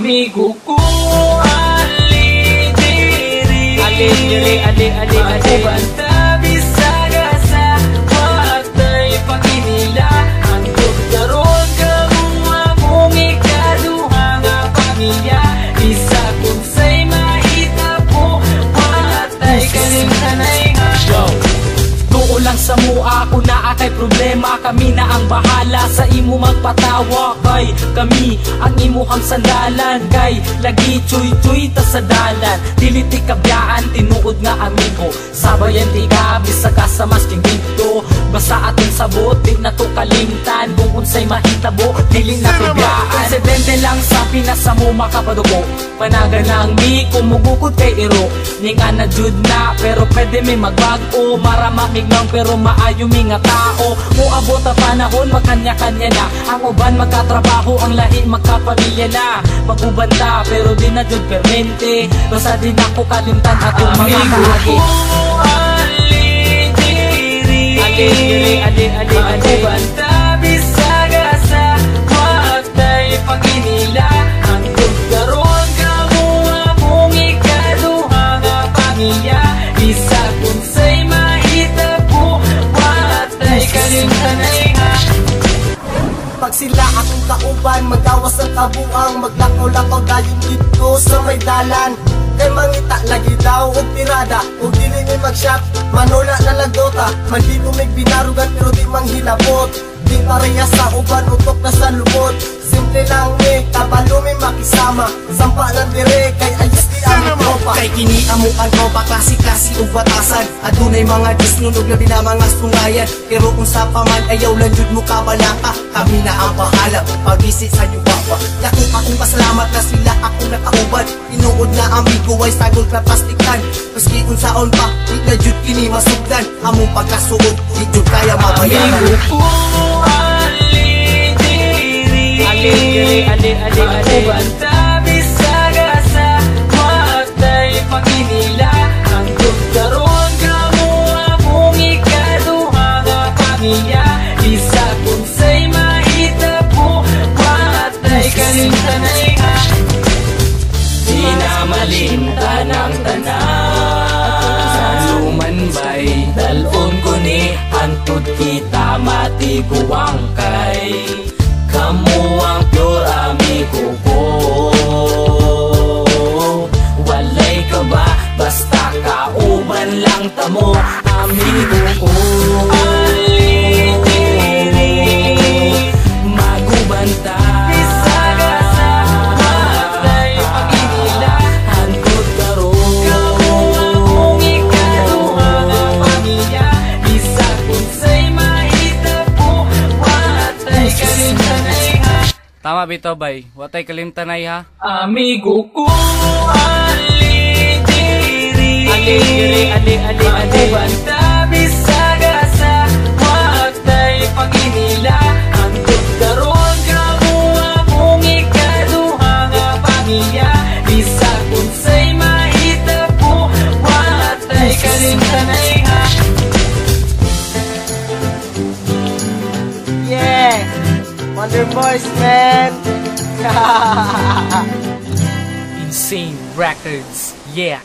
amigo ko. Ali diri, ako banta bisaga sa patay paginila. Ang daron ka mong ikaduha nga pamilya. Isa kung say mahitabo patay kalimtanay nga. Lang sa mua ako na kay problema. Kami na ang bahala sa imo magpatawa. Kay kami ang imuhang sandalan. Kay lagi chuy-chuy ta sa dalan. Dili ti kabyaan tinuod nga amigo. Sabayan ti gabi sa kasamas king dito. Basta aton sabot di na to kalimtan. Kung unsay mahitabo dili na kabyaan. Insidente lang sa pinasa mo makapadugo. Panagan lang mi kumugukod kay iro. Ninga na jud na pero pwede mi magbago. Maramamig lang pero maayo mi nga tao. Muabot ang panahon magkanya-kanya na. Ang uban magkatrabaho, ang lahi magkapamilya na. Magubanta pero di na jud permente. Basta din ako kalimtan atong mga kahagi. Ali diri, ako banta bisaga sa matay paginila. Ang tugdaron ka mo akong ikaduha nga pamilya. Isa kung say mahitabo patay kalimtanay nga. Pag sila akong kauban, magawas ang kabuang. Maglakaw-lakaw dayon dito sa may dalan. Kay mangita lagi daw og tirada, og dili ni mag-shot, manula na lagota. Maldito may binarugan pero di manghilabot. Di pareha sa uban, utok na sa lubot. Simple lang ni, kabalo may makisama. Sampa lang dire, kay ayos di ang tropa. Kay kini amuan tropa, klase-klase ug batasan. Adunay mga disnunog na na mga sungayan. Pero kung sa paman ayaw lang jud mo kabalaka. Kami na ang bahala, pag-isip sa iyo baba. Dako akong pasalamat na sila akong nakauban. Tinuod na amigo ay sagol na plastikan. Maski kung saon pa, di na jud kini masugdan. Among pagkasuod, di jud kaya mabayaran. Amigo ko, ali diri, ako banta bisaga sa matay paginila. Ang tugdaron ka mo akong ikaduha nga pamilya. Isa kung say mahitabo patay kalimtanay nga. Di na malimtan ang tanan. Lumanbay dalon ko ni antud kita matiguang kay. Kamu ang pure amigo ko. Walay ka ba? Basta kauban lang tamo amigo ko. Ali diri, magubanta bisaga sa matay paginila. Hantod karon kamu akong ikaduha nga pamilya. Isa kung say mahitabo patay kalimtanay ha. Tama bitaw bay, watay kalimtanay ha. Amigo ko, ali diri, ako banta bisaga sa matay paginila. Ang tugdaron ka mo akong ikaduha nga pamilya. Isa kung say mahitabo patay kalimtanay ha. Yeah, Wonder Boys, man. Insane Records, yeah.